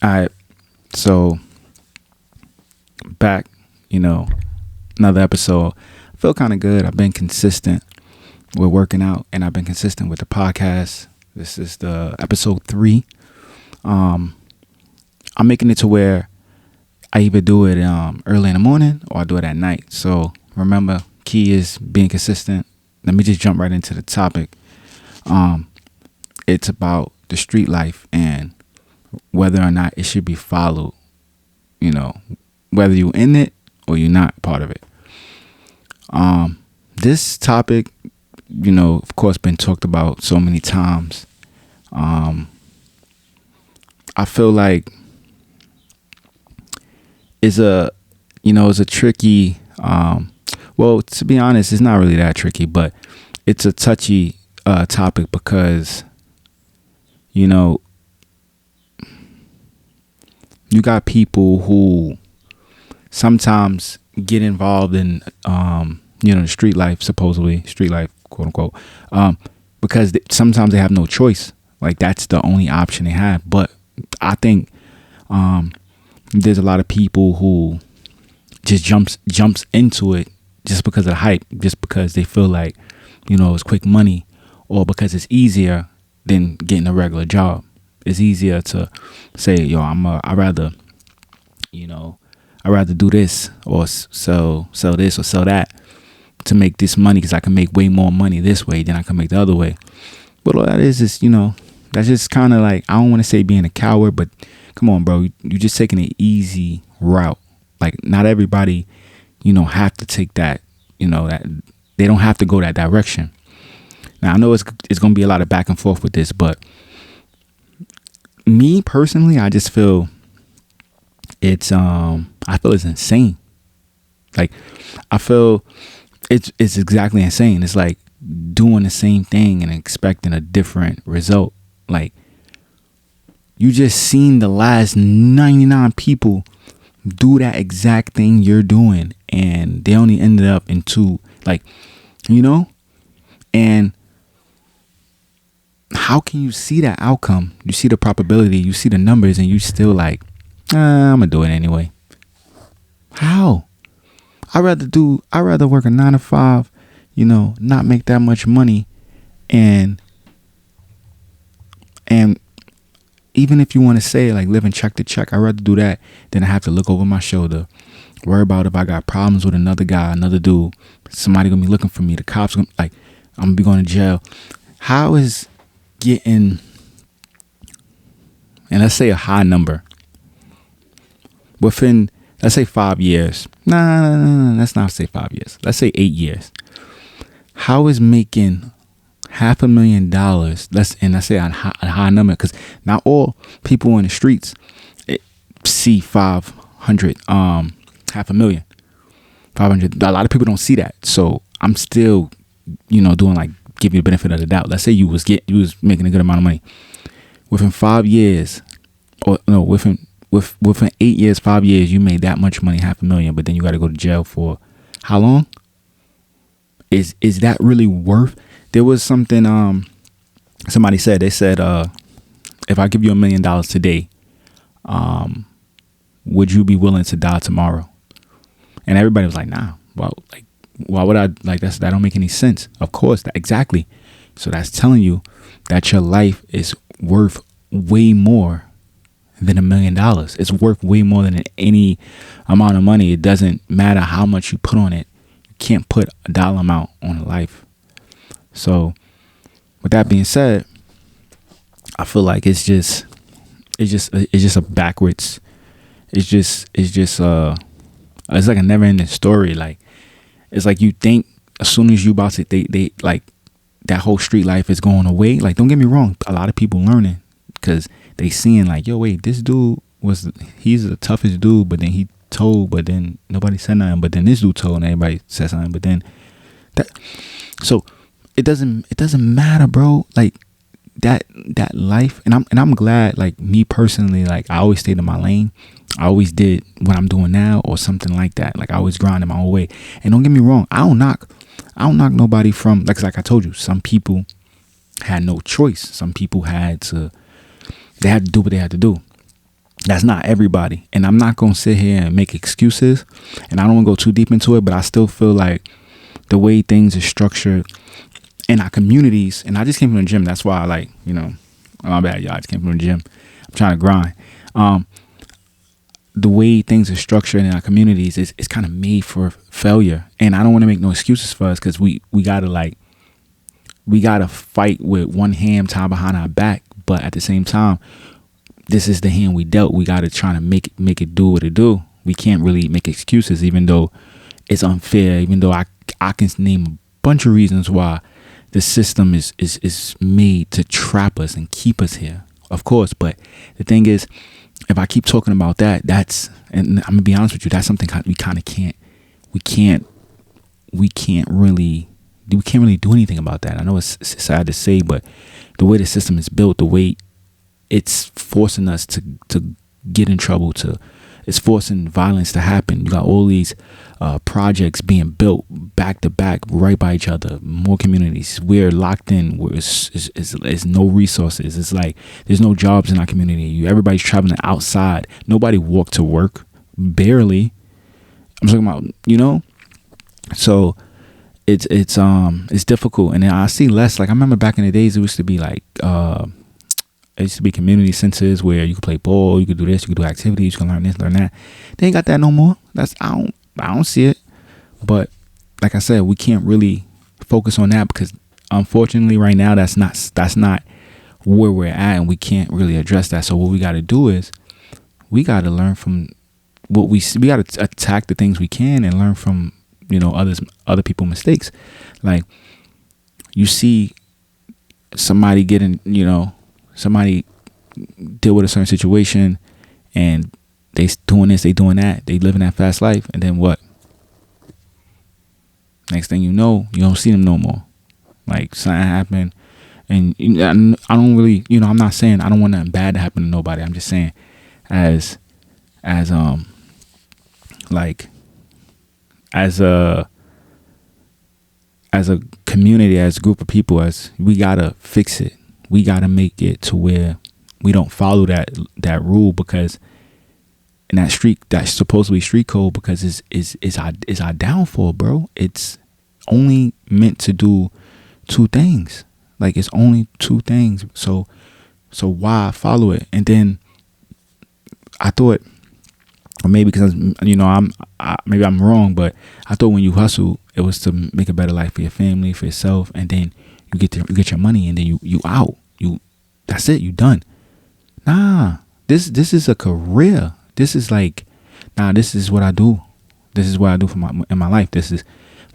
I so back, another episode. I feel kind of good. I've been consistent with working out, and I've been consistent with the podcast. This is the episode 3. I'm making it to where I either do it early in the morning or I do it at night. So remember, key is being consistent. Let me just jump right into the topic. It's about the street life and whether or not it should be followed. Whether you're in it or you're not part of it. This topic, of course, been talked about so many times. I feel like it's a tricky, well, to be honest, it's not really that tricky, but it's a touchy topic because, you got people who sometimes get involved in, the street life, supposedly street life, quote unquote, because sometimes they have no choice. Like, that's the only option they have. But I think there's a lot of people who just jumps into it just because of the hype, just because they feel like, it's quick money, or because it's easier than getting a regular job. It's easier to say, I'd rather do this or sell this or sell that to make this money, because I can make way more money this way than I can make the other way. But all that is that's just kind of like, I don't want to say being a coward, but come on, bro, you're just taking an easy route. Like, not everybody, have to take that, that they don't have to go that direction. Now, I know it's going to be a lot of back and forth with this, but me personally, I just feel it's insane. Like, I feel it's exactly insane. It's like doing the same thing and expecting a different result. Like, you just seen the last 99 people do that exact thing you're doing, and they only ended up in 2, and how can you see that outcome? You see the probability, you see the numbers, and you still like, I'm gonna do it anyway. How? I'd rather work a 9 to 5, not make that much money, and even if you want to say like living check to check, I'd rather do that than I have to look over my shoulder, worry about if I got problems with another guy, another dude, somebody gonna be looking for me, the cops I'm gonna be going to jail. How is getting, and let's say a high number, within, let's say 5 years. Nah, let's not say 5 years. Let's say 8 years. How is making $500,000? Let's say a high number, because not all people in the streets see 500, $500,000, 500. A lot of people don't see that. So I'm still, doing like, give you the benefit of the doubt. Let's say you was making a good amount of money within 5 years, or no, within 8 years, 5 years, you made that much money, $500,000, but then you got to go to jail for how long? Is that really worth? There was something somebody said. They said, if I give you $1 million today, would you be willing to die tomorrow? And everybody was like, nah. Well, like, why would I? Like, that don't make any sense. Of course, exactly. So that's telling you that your life is worth way more than $1 million. It's worth way more than any amount of money. It doesn't matter how much you put on it. You can't put a dollar amount on a life. So with that being said, I feel like it's just a backwards. It's like a never ending story. Like, it's like you think as soon as you about to, they like that whole street life is going away. Like, don't get me wrong, a lot of people learning because they seeing like, yo, wait, this dude he's the toughest dude, but then he told, but then nobody said nothing, but then this dude told and everybody said something, but then that. So it doesn't matter, bro. Like, that life, and I'm glad, like, me personally, like, I always stayed in my lane. I always did what I'm doing now or something like that. Like, I always grinded my own way. And don't get me wrong, I don't knock nobody from, like I told you, some people had no choice. Some people they had to do what they had to do. That's not everybody. And I'm not going to sit here and make excuses. And I don't want to go too deep into it, but I still feel like the way things are structured in our communities, and I just came from the gym. That's why I like, my bad, y'all. I just came from the gym. I'm trying to grind. The way things are structured in our communities is kind of made for failure. And I don't want to make no excuses for us, because we gotta fight with one hand tied behind our back. But at the same time, this is the hand we dealt. We gotta try to make it do what it do. We can't really make excuses, even though it's unfair. Even though I can name a bunch of reasons why the system is made to trap us and keep us here, of course. But the thing is, if I keep talking about that, and I'm gonna be honest with you, that's something we kind of can't really do anything about that. I know it's sad to say, but the way the system is built, the way it's forcing us to get in trouble, it's forcing violence to happen. You got all these projects being built back to back, right by each other. More communities. We're locked in. It's no resources. It's like there's no jobs in our community. Everybody's traveling outside. Nobody walk to work. Barely. I'm talking about, So it's difficult. And then I see less. Like I remember back in the days, it used to be like it used to be community centers where you could play ball, you could do this, you could do activities, you can learn this, learn that. They ain't got that no more. I don't see it. But like I said, we can't really focus on that, because unfortunately right now that's not where we're at, and we can't really address that. So what we got to do is we got to learn from what we got to attack the things we can and learn from other people's mistakes. Like you see somebody somebody deal with a certain situation and they doing this, they doing that, they living that fast life, and then what? Next thing you know, you don't see them no more. Like something happened, and I don't really, I'm not saying I don't want nothing bad to happen to nobody. I'm just saying, as a community, as a group of people, as we gotta fix it. We gotta make it to where we don't follow that rule, because in that's supposedly street code, because is our downfall, bro. It's only meant to do two things. Like it's only two things. So why follow it? And then I thought, or maybe because maybe I'm wrong, but I thought when you hustle, it was to make a better life for your family, for yourself, and then you get your money, and then you out. That's it. You done. Nah, this is a career. This is like, this is what I do. This is what I do in my life. This is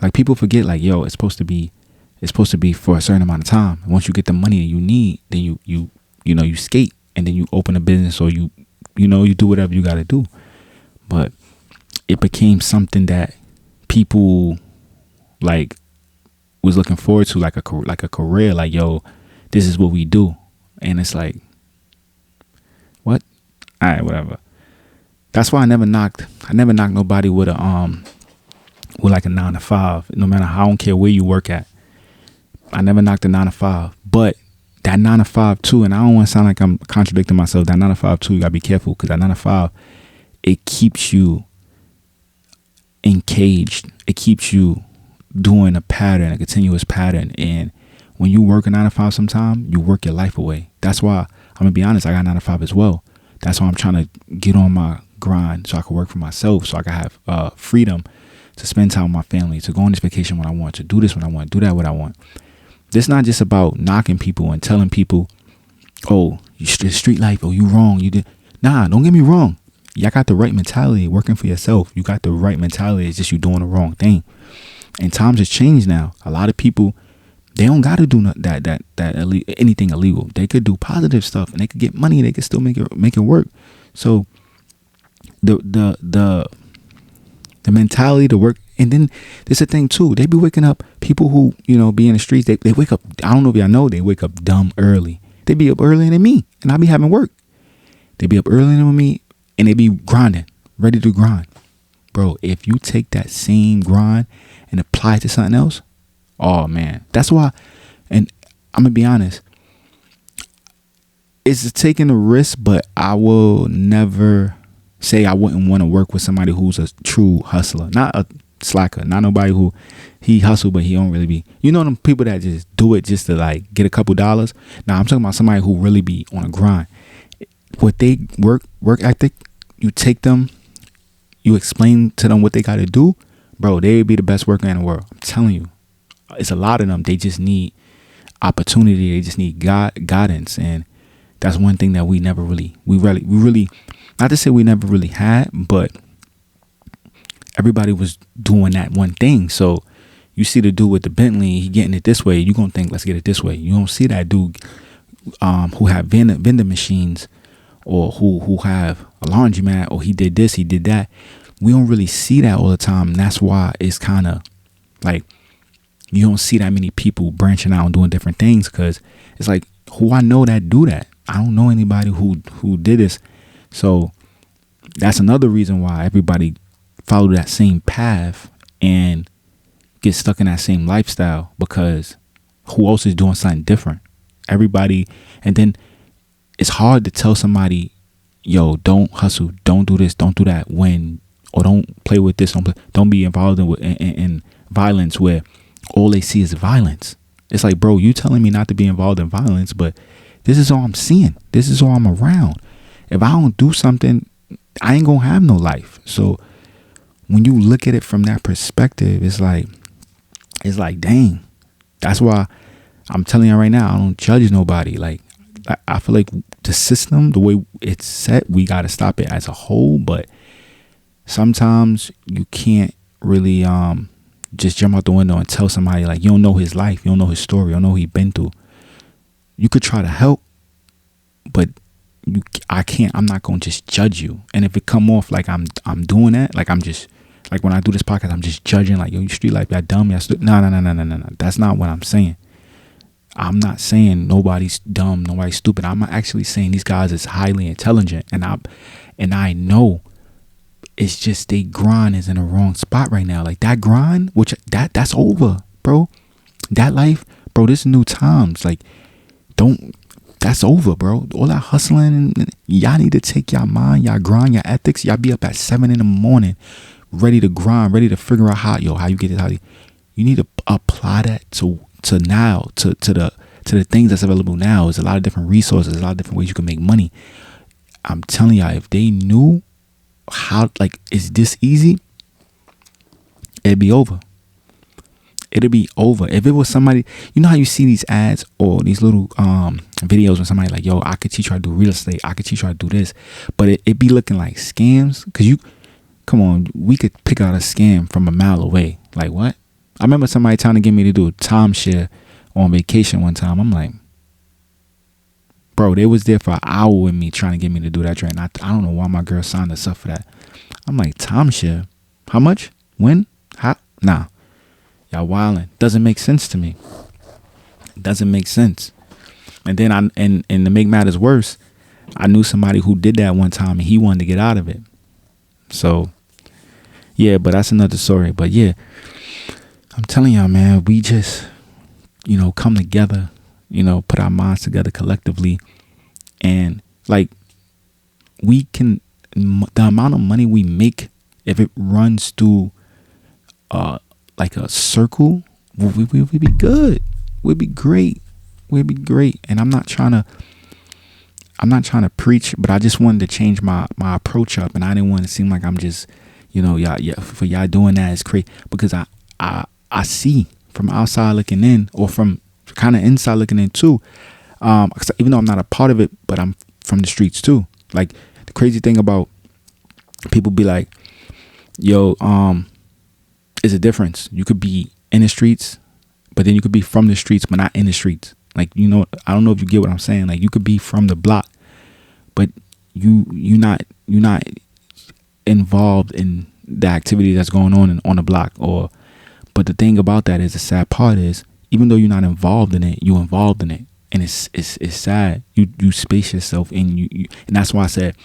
like, people forget, like, yo, it's supposed to be for a certain amount of time. And once you get the money that you need, then you skate, and then you open a business, or you do whatever you got to do. But it became something that people like was looking forward to, like a career. Like, yo, this is what we do. And it's like, what? All right, whatever. That's why I never knocked nobody with like a 9 to 5. No matter how, I don't care where you work at. I never knocked a 9 to 5. But that 9 to 5 too, and I don't want to sound like I'm contradicting myself. That 9 to 5 too, you gotta be careful, because that 9 to 5, it keeps you encaged. It keeps you doing a continuous pattern. And when you work a 9 to 5, sometime you work your life away. That's why I'm gonna be honest. I got 9 to 5 as well. That's why I'm trying to get on my grind, so I can work for myself, so I can have freedom to spend time with my family, to go on this vacation when I want, to do this when I want, do that when I want. This is not just about knocking people and telling people, oh, you street life, oh, you wrong, you did. Nah, don't get me wrong. Y'all got the right mentality working for yourself. You got the right mentality. It's just you doing the wrong thing. And times has changed now. A lot of people, they don't got to do anything illegal. They could do positive stuff, and they could get money. They could still make it work. So the mentality to work. And then there's a thing too. They be waking up, people who be in the streets. They wake up. I don't know if y'all know, they wake up dumb early. They be up earlier than me, and I be having work. They be up earlier than me, and they be grinding, ready to grind. Bro, if you take that same grind and apply it to something else, oh man, that's why. And I'm gonna be honest, it's taking a risk, but I will never say I wouldn't want to work with somebody who's a true hustler, not a slacker, not nobody who he hustle but he don't really be, you know, them people that just do it just to like get a couple dollars. Now I'm talking about somebody who really be on a grind. What they work ethic, you take them, you explain to them what they got to do, bro, they be the best worker in the world. I'm telling you, it's a lot of them. They just need opportunity. They just need guidance, and that's one thing that we really, not to say we never really had, but everybody was doing that one thing. So you see the dude with the Bentley, he getting it this way, you gonna think, let's get it this way. You don't see that dude who have vending machines, or who have a laundromat, or he did this, he did that. We don't really see that all the time. And that's why it's kind of like you don't see that many people branching out and doing different things, because it's like, who I know that do that? I don't know anybody who did this. So that's another reason why everybody follow that same path and get stuck in that same lifestyle, because who else is doing something different? Everybody. And then it's hard to tell somebody, yo, don't hustle, don't do this, don't do that, or don't play with this, don't be involved in violence, where all they see is violence. It's like, bro, you telling me not to be involved in violence, but this is all I'm seeing. This is all I'm around. If I don't do something, I ain't gonna have no life. So when you look at it from that perspective, it's like, dang. That's why I'm telling you right now, I don't judge nobody. Like, I feel like the system, the way it's set, we got to stop it as a whole. But sometimes you can't really just jump out the window and tell somebody, like, you don't know his life, you don't know his story, you don't know what he's been through. You could try to help, but I'm not going to just judge you. And if it come off like I'm doing that, like I'm just, like when I do this podcast, I'm just judging, like, yo, you street life, y'all dumb, y'all no. That's not what I'm saying. I'm not saying nobody's dumb, nobody's stupid. I'm actually saying these guys is highly intelligent, and I know it's just they grind is in the wrong spot right now. Like that grind, which that's over, bro. That life, bro, this new times. Like, that's over, bro. All that hustling, y'all need to take y'all mind, y'all grind, your ethics. Y'all be up at 7 a.m, ready to grind, ready to figure out how you get it. You need to apply that to now, to the things that's available now. There's a lot of different resources, a lot of different ways you can make money. I'm telling y'all, if they knew how, like, it's this easy, it'd be over. It'll be over. If it was somebody, you know how you see these ads or these little videos when somebody like, yo, I could teach you how to do real estate, I could teach you how to do this, but it be looking like scams. Because come on, we could pick out a scam from a mile away. Like, what? I remember somebody trying to get me to do a timeshare on vacation one time. I'm like, bro, they was there for an hour with me trying to get me to do that trade. I don't know why my girl signed us up for that. I'm like, timeshare? How much? When? How? Nah. Y'all wildin'. Doesn't make sense to me. Doesn't make sense. And then and to make matters worse, I knew somebody who did that one time and he wanted to get out of it. So, yeah, but that's another story. But yeah, I'm telling y'all, man, we just, come together, put our minds together collectively. And like, the amount of money we make, if it runs through like a circle, we'd be good. We'd be great. We'd be great. And I'm not trying to preach, but I just wanted to change my approach up, and I didn't want to seem like I'm just, for y'all doing that is crazy, because I see from outside looking in, or from kind of inside looking in too. Even though I'm not a part of it, but I'm from the streets too. Like, the crazy thing about people be like, yo, it's a difference. You could be in the streets, but then you could be from the streets, but not in the streets. Like, I don't know if you get what I'm saying. Like, you could be from the block, but you're not involved in the activity that's going on the block. But the thing about that is, the sad part is, even though you're not involved in it, you're involved in it, and it's sad. You space yourself in you, and that's why I said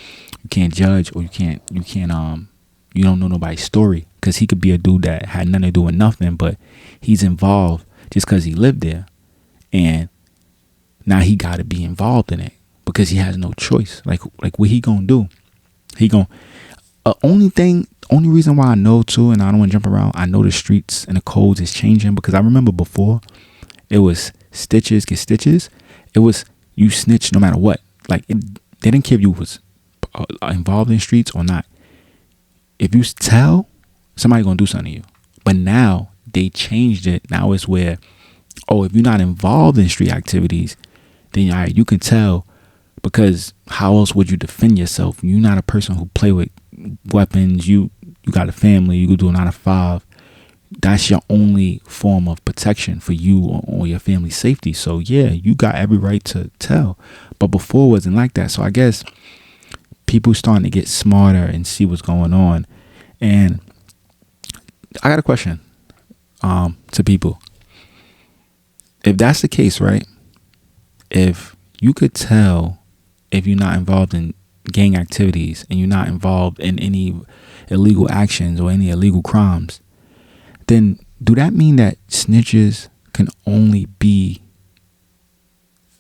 you can't judge, or you don't know nobody's story, because he could be a dude that had nothing to do with nothing, but he's involved just because he lived there, and now he got to be involved in it because he has no choice. Like what he gonna do? He gonna only reason why I know too, and I don't want to jump around. I know the streets and the codes is changing, because I remember before it was stitches get stitches. It was you snitch no matter what. Like they didn't care if you was involved in streets or not. If you tell, somebody gonna do something to you. But now they changed it. Now it's where, oh, if you're not involved in street activities, then all right, you can tell, because how else would you defend yourself? You're not a person who play with weapons. You got a family. You could do a 9 to 5. That's your only form of protection for you or your family's safety. So yeah, you got every right to tell. But before it wasn't like that. So I guess people starting to get smarter and see what's going on. And I got a question to people. If that's the case, right? If you could tell, if you're not involved in gang activities and you're not involved in any illegal actions or any illegal crimes, then do that mean that snitches can only be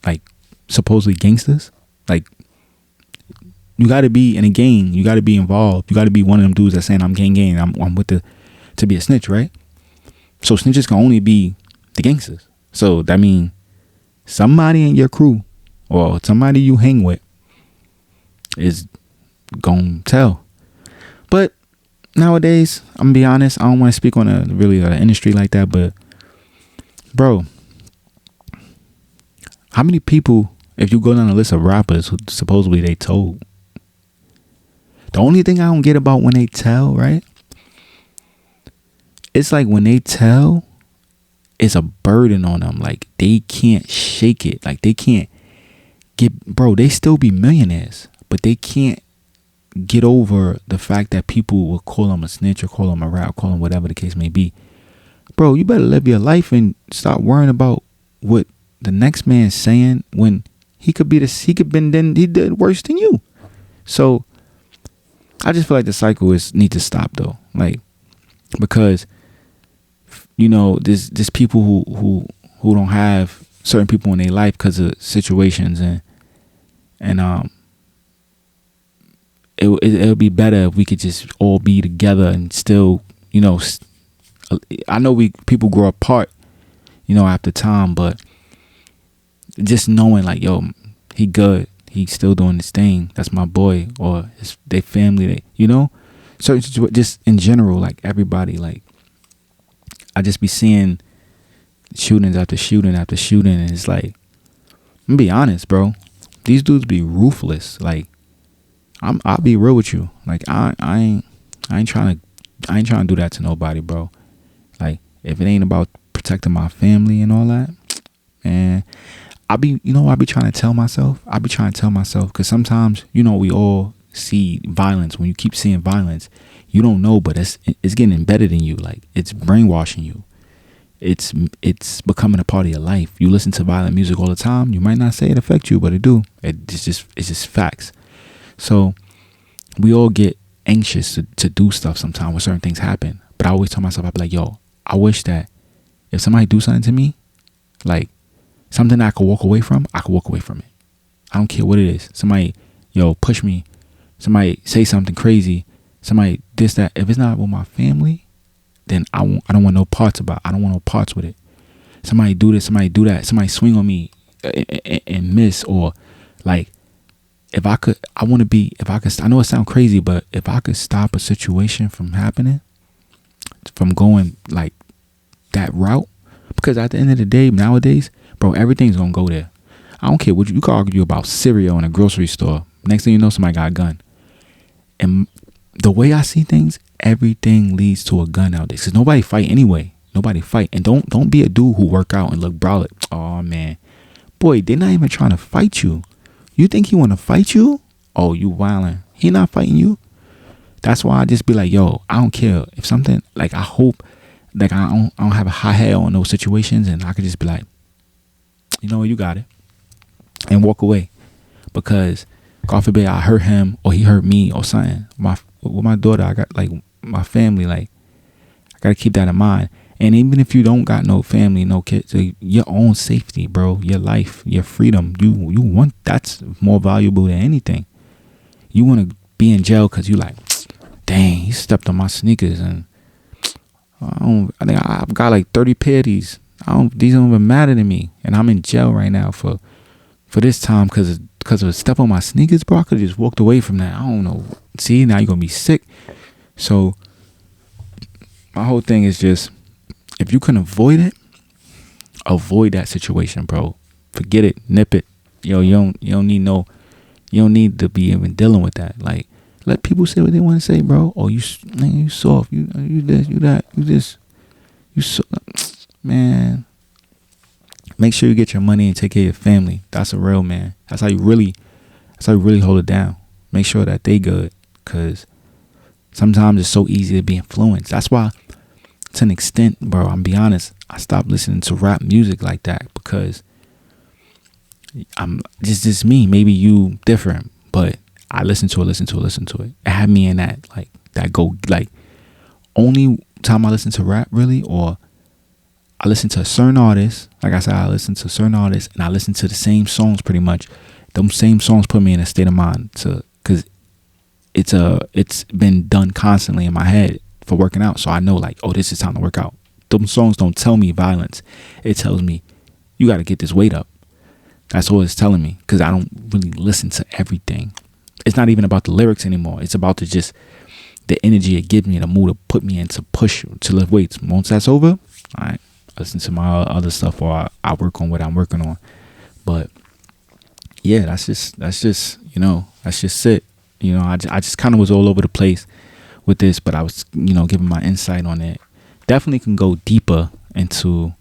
like supposedly gangsters? Like, you got to be in a gang, you got to be involved, you got to be one of them dudes that's saying I'm gang, I'm with to be a snitch, right? So snitches can only be the gangsters. So that means somebody in your crew or somebody you hang with is gonna tell. But nowadays, I'm gonna be honest, I don't want to speak on the industry like that, but bro, how many people, if you go down the list of rappers who supposedly they told, the only thing I don't get about when they tell, right, it's like when they tell, it's a burden on them. Like they can't shake it. Like they can't they still be millionaires, but they can't get over the fact that people will call them a snitch or call them a rat, call them whatever the case may be. Bro, you better live your life and stop worrying about what the next man's saying when he could he did worse than you. So I just feel like the cycle need to stop though. Like, because there's people who don't have certain people in their life because of situations, and it'll be better if we could just all be together and still, I know people grow apart, after time, but just knowing like, yo, he good, he's still doing his thing, that's my boy, or their family, certain just in general, like everybody, like I just be seeing shootings after shooting after shooting, and it's like, I'm gonna be honest, bro, these dudes be ruthless. Like I'll be real with you. Like I ain't trying to do that to nobody, bro. Like if it ain't about protecting my family and all that, man, I be trying to tell myself, because sometimes, we all see violence. When you keep seeing violence, you don't know, but it's getting embedded in you. Like it's brainwashing you. It's becoming a part of your life. You listen to violent music all the time. You might not say it affects you, but it do. It's just facts. So we all get anxious to do stuff sometimes when certain things happen. But I always tell myself, I'll be like, yo, I wish that if somebody do something to me, like something that I could walk away from, I could walk away from it. I don't care what it is. Somebody, push me. Somebody say something crazy. Somebody this, that. If it's not with my family, then I don't want no parts I don't want no parts with it. Somebody do this, somebody do that. Somebody swing on me and miss, or like, if I could, I know it sounds crazy, but if I could stop a situation from happening, from going like that route, because at the end of the day, nowadays, bro, everything's gonna go there. I don't care what you can argue about cereal in a grocery store. Next thing you know, somebody got a gun. And the way I see things, everything leads to a gun nowadays. Because nobody fight anyway. Nobody fight. And don't be a dude who work out and look brolic. Oh man, boy, they're not even trying to fight you. You think he want to fight you? Oh, you wildin'. He not fighting you. That's why I just be like, yo, I don't care. If something, like, I hope, like, I don't have a high head on those situations, and I could just be like, you know what, you got it, and walk away. Because, God forbid, I hurt him, or he hurt me, or something. With my daughter, I got, like, my family, like, I got to keep that in mind. And even if you don't got no family, no kids, your own safety, bro, your life, your freedom, you want, that's more valuable than anything. You want to be in jail because you like, dang, he stepped on my sneakers, and I think I've got like 30 pair of these. These don't even matter to me, and I'm in jail right now for this time because of a step on my sneakers, bro. I could have just walked away from that. I don't know. See, now you're gonna be sick. So my whole thing is just, if you can avoid it, avoid that situation, bro. Forget it, nip it. Yo, you don't need to be even dealing with that. Like, let people say what they want to say, bro. Oh, you soft. You this, you that. You so, man. Make sure you get your money and take care of your family. That's a real man. That's how you really hold it down. Make sure that they good, because sometimes it's so easy to be influenced. That's why, to an extent, bro, I'm be honest, I stopped listening to rap music like that, because I'm just me. Maybe you different, but I listen to it. It had me in that, like, that go, like, only time I listen to rap really, or I listen to a certain artist. Like I said, I listen to certain artists, and I listen to the same songs pretty much. Them same songs put me in a state of mind because it's been done constantly in my head for working out. So I know, like, oh, this is time to work out. Them songs don't tell me violence. It tells me you got to get this weight up. That's all it's telling me, because I don't really listen to everything. It's not even about the lyrics anymore. It's about the energy it gives me, the mood to put me in, to push, to lift weights. Once that's over, all right, I listen to my other stuff, or I work on what I'm working on. But yeah, that's just that's just it. I just kind of was all over the place with this, but I was, giving my insight on it. Definitely can go deeper into,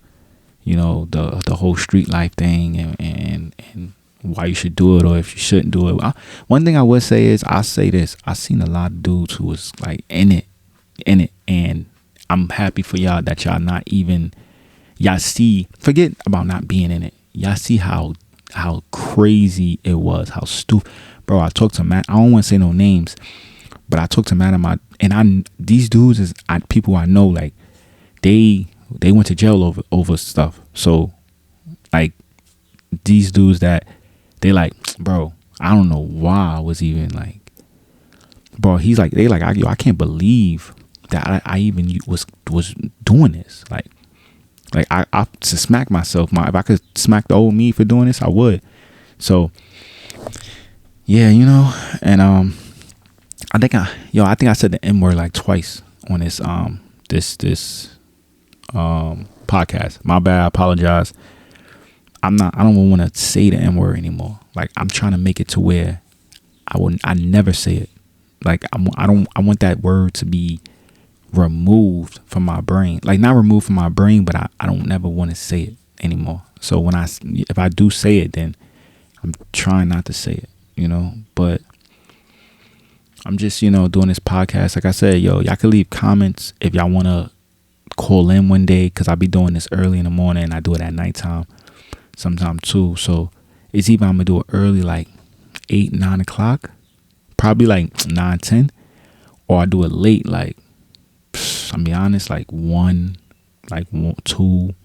the whole street life thing, and why you should do it, or if you shouldn't do it. One thing I would say is, I'll say this: I've seen a lot of dudes who was like in it, and I'm happy for y'all that y'all not even, y'all see, forget about not being in it. Y'all see how crazy it was, how stupid. Bro, I talked to Matt. I don't want to say no names, but I talked to Matt and these dudes is people I know, like, they went to jail over stuff. So, like, these dudes that they like, bro, I don't know why I was even like, bro, he's like, they like, I can't believe that I even was doing this. Like I to smack myself. If I could smack the old me for doing this, I would. So yeah, and I think I said the N word like twice on this podcast. My bad. I apologize. I don't want to say the N word anymore. Like, I'm trying to make it to where I never say it. Like, I want that word to be removed from my brain. Like, not removed from my brain, but I don't never want to say it anymore. So if I do say it, then I'm trying not to say it, but I'm just, doing this podcast. Like I said, y'all can leave comments if y'all want to call in one day, because I'll be doing this early in the morning, and I do it at nighttime sometime too. So it's either I'm going to do it early, like 8, 9 o'clock, probably like 9, 10, or I do it late, like, I'll be honest, like 1, 2,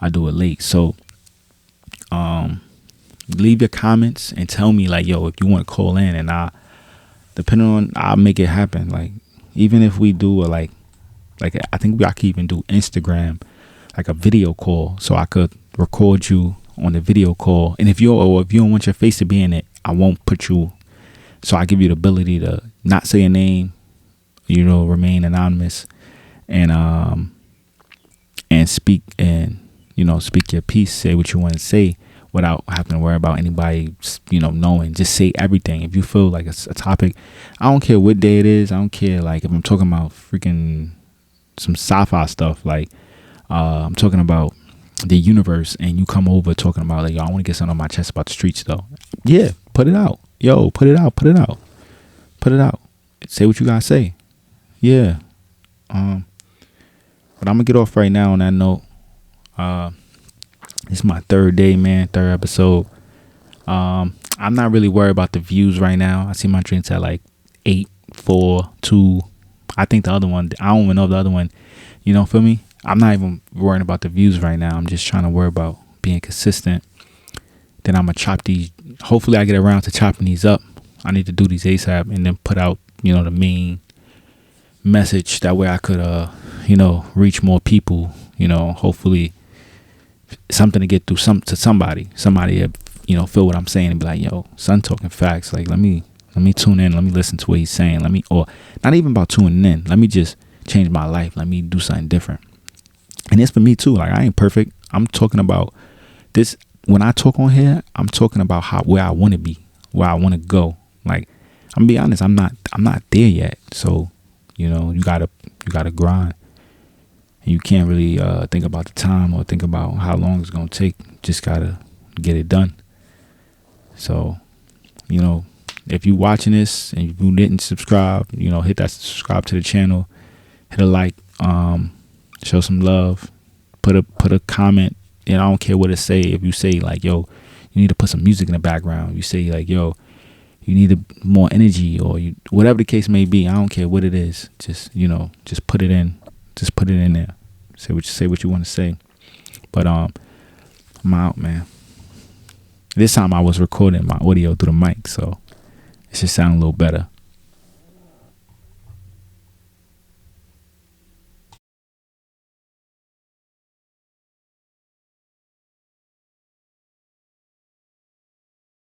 I do it late. So leave your comments and tell me, like, yo, if you want to call in, and I'll make it happen. Like, even if we do like I think I could even do Instagram, like a video call, so I could record you on the video call. And if you don't want your face to be in it, I won't put you. So I give you the ability to not say a name, remain anonymous, and speak, and speak your piece, say what you want to say, without having to worry about anybody, knowing. Just say everything. If you feel like it's a topic, I don't care what day it is. I don't care, like, if I'm talking about freaking some sci-fi stuff, like I'm talking about the universe, and you come over talking about, like, yo, I want to get something on my chest about the streets, though. Yeah, put it out. Yo, put it out. Say what you gotta say. Yeah. But I'm gonna get off right now on that note. It's my third day, man. Third episode. I'm not really worried about the views right now. I see my drinks at like 8, 4, 2. I think the other one, I don't even know if the other one, feel me? I'm not even worrying about the views right now. I'm just trying to worry about being consistent. Then I'm gonna chop these. Hopefully, I get around to chopping these up. I need to do these ASAP and then put out, the main message. That way, I could, reach more people. Hopefully, something to get through to somebody. Somebody, feel what I'm saying and be like, "Yo, son, talking facts. Like, let me tune in. Let me listen to what he's saying. Or not even about tuning in. Let me just change my life. Let me do something different." And it's for me too. Like, I ain't perfect. I'm talking about this. When I talk on here, I'm talking about where I want to be, where I want to go. Like, I'm gonna be honest, I'm not there yet. So, you gotta grind. And you can't really think about the time or think about how long it's gonna take. Just gotta get it done. So, if you watching this and you didn't subscribe, hit that subscribe to the channel, hit a like, show some love, put a comment. I don't care what it say. If you say like, "Yo, you need to put some music in the background," you say like, "Yo, you need more energy," or whatever the case may be. I don't care what it is. Just just put it in. Just put it in there. Say what you want to say. But I'm out, man. This time I was recording my audio through the mic, so it should sound a little better.